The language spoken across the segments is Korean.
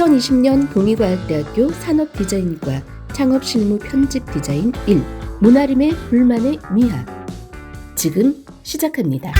2020년 동의과학대학교 산업디자인과 창업실무 편집 디자인 1 문아림의 불만의 미학 지금 시작합니다.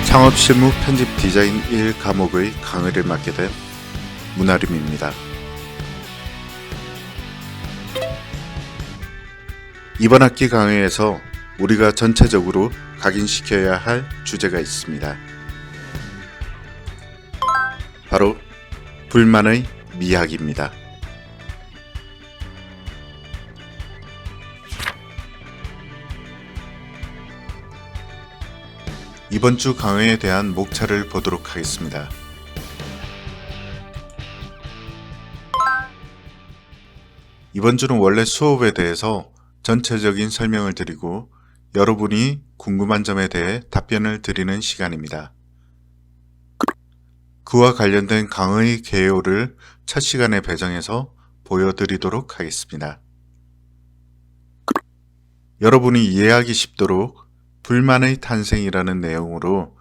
창업실무 편집 디자인 1 과목의 강의를 맡게 된 문아림입니다. 이번 학기 강의에서 우리가 전체적으로 각인시켜야 할 주제가 있습니다. 바로 불만의 미학입니다. 이번 주 강의에 대한 목차를 보도록 하겠습니다. 이번 주는 원래 수업에 대해서 전체적인 설명을 드리고 여러분이 궁금한 점에 대해 답변을 드리는 시간입니다. 그와 관련된 강의 개요를 첫 시간에 배정해서 보여드리도록 하겠습니다. 여러분이 이해하기 쉽도록 불만의 탄생이라는 내용으로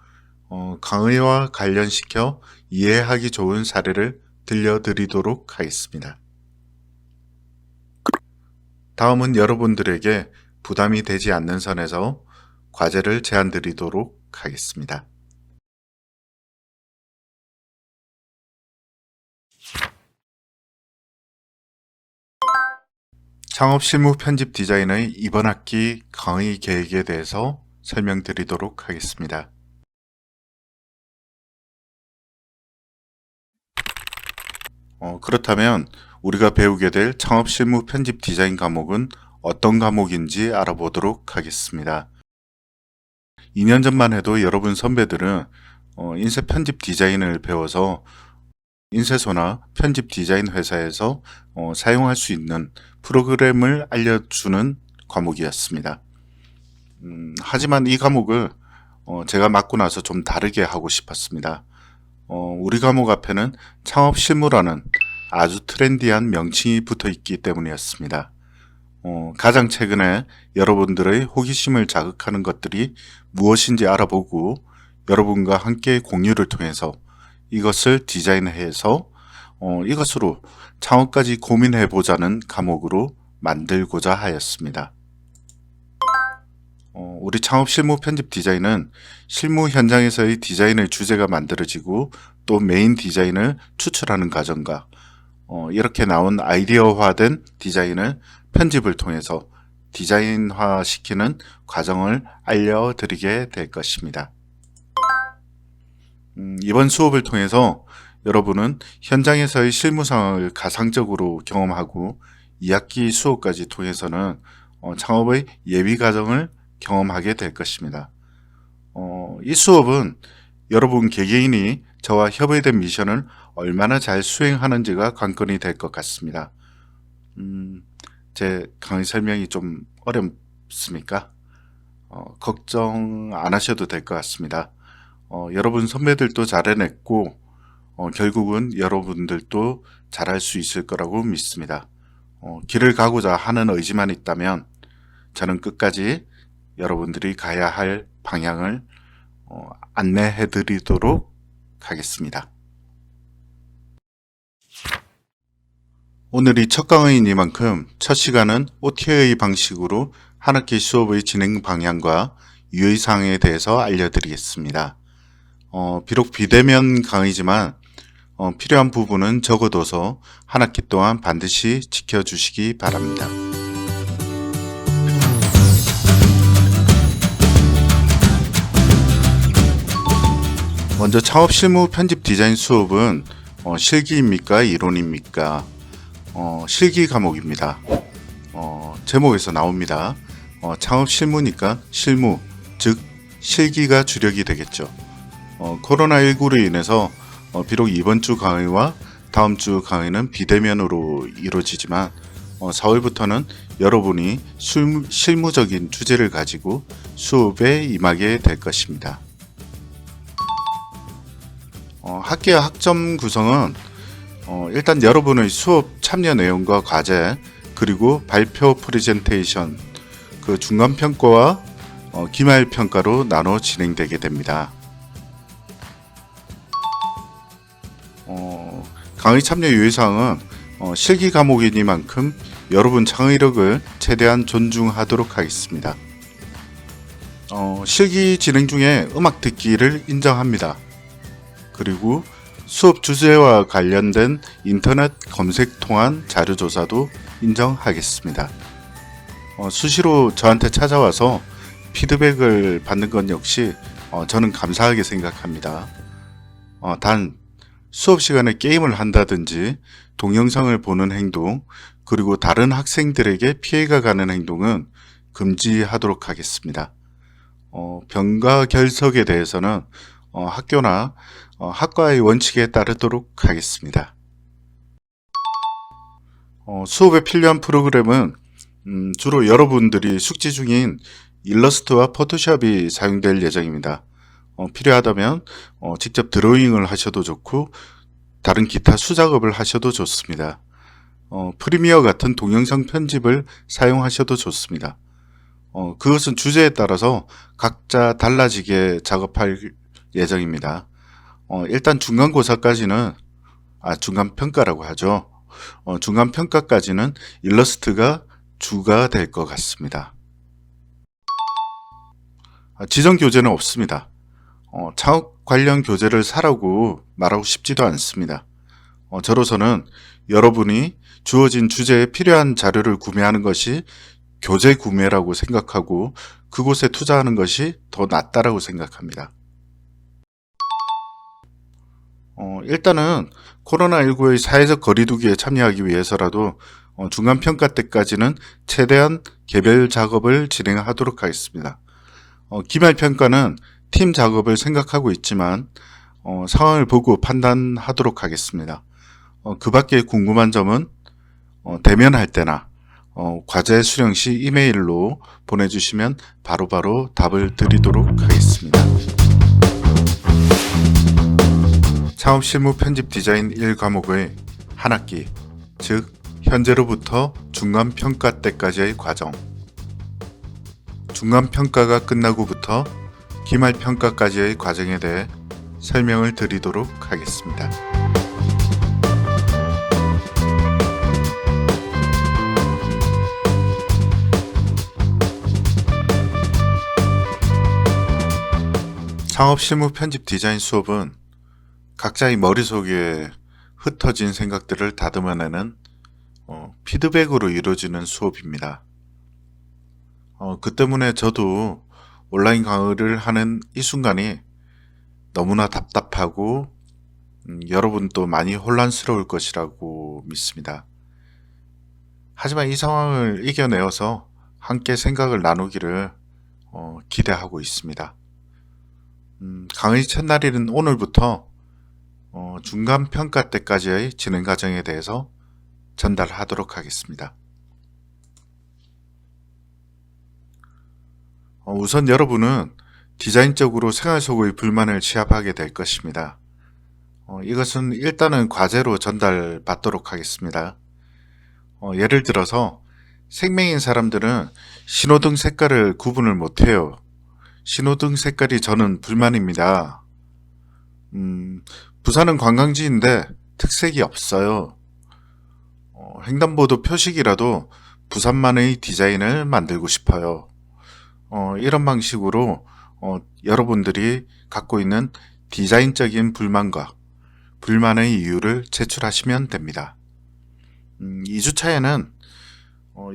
강의와 관련시켜 이해하기 좋은 사례를 들려드리도록 하겠습니다. 다음은 여러분들에게 부담이 되지 않는 선에서 과제를 제안 드리도록 하겠습니다. 창업실무 편집 디자인의 이번 학기 강의 계획에 대해서 설명드리도록 하겠습니다. 그렇다면 우리가 배우게 될 창업실무 편집 디자인 과목은 어떤 과목인지 알아보도록 하겠습니다. 2년 전만 해도 여러분 선배들은 인쇄 편집 디자인을 배워서 인쇄소나 편집 디자인 회사에서 사용할 수 있는 프로그램을 알려주는 과목이었습니다. 하지만 이 과목을 제가 맡고 나서 좀 다르게 하고 싶었습니다. 우리 과목 앞에는 창업실무라는 아주 트렌디한 명칭이 붙어 있기 때문이었습니다. 가장 최근에 여러분들의 호기심을 자극하는 것들이 무엇인지 알아보고 여러분과 함께 공유를 통해서 이것을 디자인해서 이것으로 창업까지 고민해보자는 과목으로 만들고자 하였습니다. 우리 창업 실무 편집 디자인은 실무 현장에서의 디자인의 주제가 만들어지고 또 메인 디자인을 추출하는 과정과 이렇게 나온 아이디어화된 디자인을 편집을 통해서 디자인화 시키는 과정을 알려드리게 될 것입니다. 이번 수업을 통해서 여러분은 현장에서의 실무 상황을 가상적으로 경험하고 2학기 수업까지 통해서는 창업의 예비 과정을 경험하게 될 것입니다. 이 수업은 여러분 개개인이 저와 협의된 미션을 얼마나 잘 수행하는지가 관건이 될 것 같습니다. 제 강의 설명이 좀 어렵습니까? 걱정 안 하셔도 될 것 같습니다. 여러분 선배들도 잘 해냈고 결국은 여러분들도 잘할 수 있을 거라고 믿습니다. 길을 가고자 하는 의지만 있다면 저는 끝까지 여러분들이 가야 할 방향을 안내해 드리도록 하겠습니다. 오늘이 첫 강의이니만큼 첫 시간은 OTA의 방식으로 한 학기 수업의 진행 방향과 유의사항에 대해서 알려드리겠습니다. 비록 비대면 강의지만 필요한 부분은 적어둬서 한 학기 동안 반드시 지켜주시기 바랍니다. 먼저 창업 실무 편집 디자인 수업은 실기입니까? 이론입니까? 실기 과목입니다. 제목에서 나옵니다. 창업 실무니까 실무, 즉 실기가 주력이 되겠죠. 코로나19로 인해서 비록 이번 주 강의와 다음 주 강의는 비대면으로 이루어지지만 4월부터는 여러분이 실무적인 주제를 가지고 수업에 임하게 될 것입니다. 학기와 학점 구성은 일단 여러분의 수업 참여 내용과 과제, 그리고 발표 프레젠테이션, 그 중간평가와 기말평가로 나눠 진행되게 됩니다. 강의 참여 유의사항은 실기 과목이니만큼 여러분 창의력을 최대한 존중하도록 하겠습니다. 실기 진행 중에 음악 듣기를 인정합니다. 그리고 수업 주제와 관련된 인터넷 검색 통한 자료조사도 인정하겠습니다. 수시로 저한테 찾아와서 피드백을 받는 건 역시 저는 감사하게 생각합니다. 단 수업 시간에 게임을 한다든지 동영상을 보는 행동, 그리고 다른 학생들에게 피해가 가는 행동은 금지하도록 하겠습니다. 병가 결석에 대해서는 학교나 학과의 원칙에 따르도록 하겠습니다. 수업에 필요한 프로그램은 주로 여러분들이 숙지 중인 일러스트와 포토샵이 사용될 예정입니다. 필요하다면 직접 드로잉을 하셔도 좋고 다른 기타 수작업을 하셔도 좋습니다. 프리미어 같은 동영상 편집을 사용하셔도 좋습니다. 그것은 주제에 따라서 각자 달라지게 작업할 예정입니다. 일단 중간고사까지는 중간평가라고 하죠. 중간평가까지는 일러스트가 주가 될 것 같습니다. 지정 교재는 없습니다. 창업 관련 교재를 사라고 말하고 싶지도 않습니다. 저로서는 여러분이 주어진 주제에 필요한 자료를 구매하는 것이 교재 구매라고 생각하고 그곳에 투자하는 것이 더 낫다라고 생각합니다. 일단은 코로나19의 사회적 거리두기에 참여하기 위해서라도 중간평가 때까지는 최대한 개별 작업을 진행하도록 하겠습니다. 기말평가는 팀 작업을 생각하고 있지만 상황을 보고 판단하도록 하겠습니다. 그 밖에 궁금한 점은 대면할 때나 과제 수령 시 이메일로 보내주시면 바로바로 답을 드리도록 하겠습니다. 창업 실무 편집 디자인 1과목의 한 학기, 즉 현재로부터 중간평가 때까지의 과정, 중간평가가 끝나고부터 기말평가까지의 과정에 대해 설명을 드리도록 하겠습니다. 창업 실무 편집 디자인 수업은 각자의 머릿속에 흩어진 생각들을 다듬어내는 피드백으로 이루어지는 수업입니다. 그 때문에 저도 온라인 강의를 하는 이 순간이 너무나 답답하고 여러분도 많이 혼란스러울 것이라고 믿습니다. 하지만 이 상황을 이겨내어서 함께 생각을 나누기를 기대하고 있습니다. 강의 첫날인 오늘부터 중간평가 때까지의 진행 과정에 대해서 전달하도록 하겠습니다. 우선 여러분은 디자인적으로 생활 속의 불만을 취합하게 될 것입니다. 이것은 일단은 과제로 전달받도록 하겠습니다. 예를 들어서 생명인 사람들은 신호등 색깔을 구분을 못해요. 신호등 색깔이 저는 불만입니다. 부산은 관광지인데 특색이 없어요. 횡단보도 표식이라도 부산만의 디자인을 만들고 싶어요. 이런 방식으로 여러분들이 갖고 있는 디자인적인 불만과 불만의 이유를 제출하시면 됩니다. 2주차에는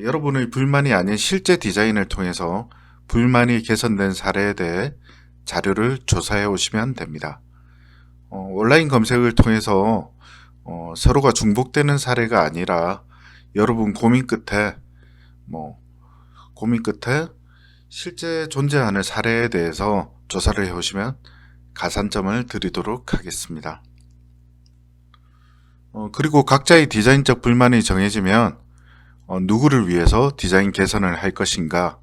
여러분의 불만이 아닌 실제 디자인을 통해서 불만이 개선된 사례에 대해 자료를 조사해 오시면 됩니다. 온라인 검색을 통해서 서로가 중복되는 사례가 아니라 여러분 고민 끝에 실제 존재하는 사례에 대해서 조사를 해오시면 가산점을 드리도록 하겠습니다. 그리고 각자의 디자인적 불만이 정해지면 누구를 위해서 디자인 개선을 할 것인가,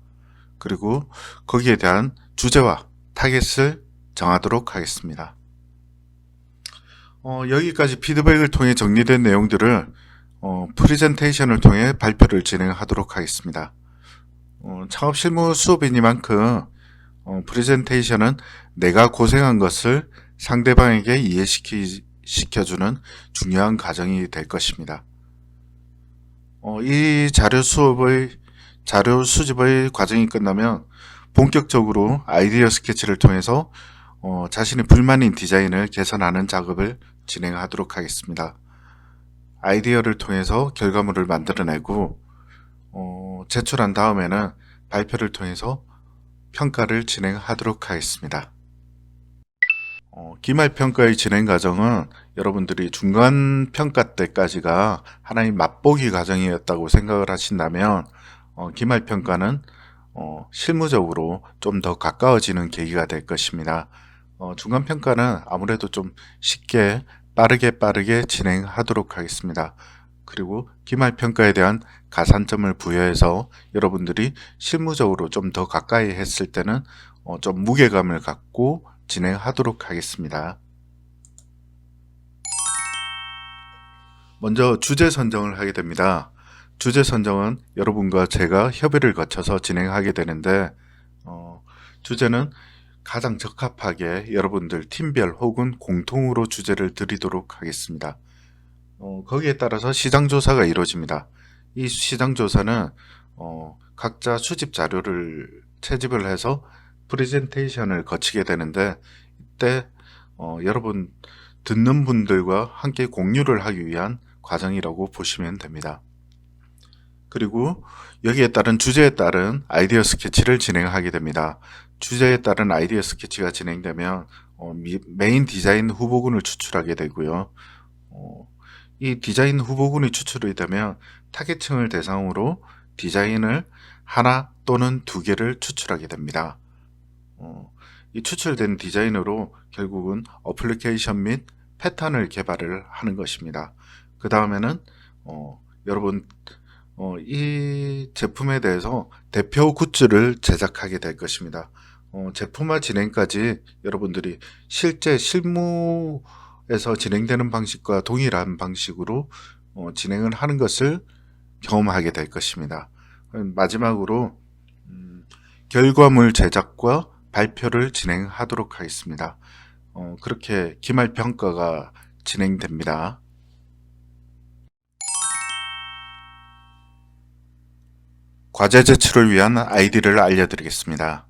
그리고 거기에 대한 주제와 타겟을 정하도록 하겠습니다. 여기까지 피드백을 통해 정리된 내용들을 프레젠테이션을 통해 발표를 진행하도록 하겠습니다. 창업 실무 수업이니만큼 프레젠테이션은 내가 고생한 것을 상대방에게 이해시켜주는 중요한 과정이 될 것입니다. 이 자료 수집의 과정이 끝나면 본격적으로 아이디어 스케치를 통해서 자신의 불만인 디자인을 개선하는 작업을 진행하도록 하겠습니다. 아이디어를 통해서 결과물을 만들어내고 제출한 다음에는 발표를 통해서 평가를 진행하도록 하겠습니다. 기말평가의 진행 과정은 여러분들이 중간평가 때까지가 하나의 맛보기 과정이었다고 생각을 하신다면 기말평가는 실무적으로 좀 더 가까워지는 계기가 될 것입니다. 중간평가는 아무래도 좀 쉽게 빠르게 진행하도록 하겠습니다. 그리고 기말평가에 대한 가산점을 부여해서 여러분들이 실무적으로 좀 더 가까이 했을 때는 좀 무게감을 갖고 진행하도록 하겠습니다. 먼저 주제 선정을 하게 됩니다. 주제 선정은 여러분과 제가 협의를 거쳐서 진행하게 되는데 주제는 가장 적합하게 여러분들 팀별 혹은 공통으로 주제를 드리도록 하겠습니다. 거기에 따라서 시장조사가 이루어집니다. 이 시장조사는 각자 수집 자료를 채집을 해서 프레젠테이션을 거치게 되는데 이때 여러분 듣는 분들과 함께 공유를 하기 위한 과정이라고 보시면 됩니다. 그리고 여기에 따른 주제에 따른 아이디어 스케치를 진행하게 됩니다. 주제에 따른 아이디어 스케치가 진행되면 메인 디자인 후보군을 추출하게 되고요. 이 디자인 후보군이 추출이 되면 타겟층을 대상으로 디자인을 하나 또는 두 개를 추출하게 됩니다. 이 추출된 디자인으로 결국은 어플리케이션 및 패턴을 개발을 하는 것입니다. 그 다음에는 여러분 이 제품에 대해서 대표 굿즈를 제작하게 될 것입니다. 제품화 진행까지 여러분들이 실제 실무에서 진행되는 방식과 동일한 방식으로 진행을 하는 것을 경험하게 될 것입니다. 마지막으로 결과물 제작과 발표를 진행하도록 하겠습니다. 그렇게 기말평가가 진행됩니다. 과제 제출을 위한 아이디를 알려드리겠습니다.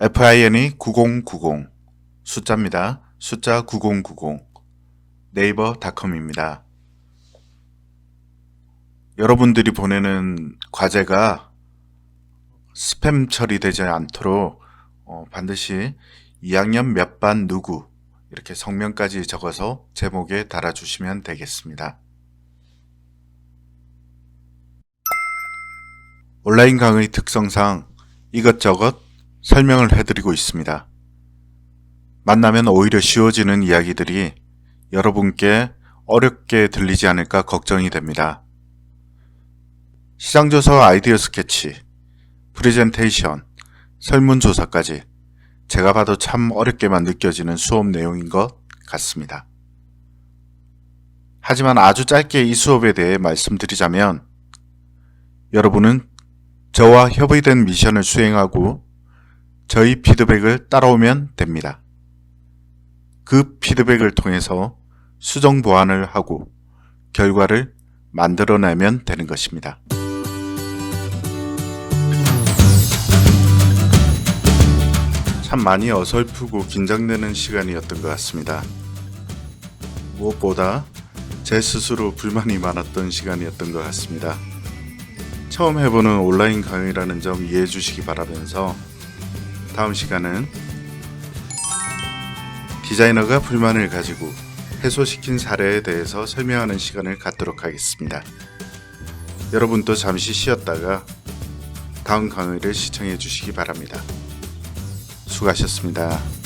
FIN이 9090 숫자입니다. 숫자 9090 네이버닷컴입니다. 여러분들이 보내는 과제가 스팸 처리되지 않도록 반드시 2학년 몇 반 누구 이렇게 성명까지 적어서 제목에 달아주시면 되겠습니다. 온라인 강의 특성상 이것저것 설명을 해드리고 있습니다. 만나면 오히려 쉬워지는 이야기들이 여러분께 어렵게 들리지 않을까 걱정이 됩니다. 시장조사와 아이디어 스케치, 프레젠테이션, 설문조사까지 제가 봐도 참 어렵게만 느껴지는 수업 내용인 것 같습니다. 하지만 아주 짧게 이 수업에 대해 말씀드리자면 여러분은 저와 협의된 미션을 수행하고 저희 피드백을 따라오면 됩니다. 그 피드백을 통해서 수정 보완을 하고 결과를 만들어내면 되는 것입니다. 참 많이 어설프고 긴장되는 시간이었던 것 같습니다. 무엇보다 제 스스로 불만이 많았던 시간이었던 것 같습니다. 처음 해보는 온라인 강의라는 점 이해해 주시기 바라면서 다음 시간은 디자이너가 불만을 가지고 해소시킨 사례에 대해서 설명하는 시간을 갖도록 하겠습니다. 여러분도 잠시 쉬었다가 다음 강의를 시청해 주시기 바랍니다. 수고하셨습니다.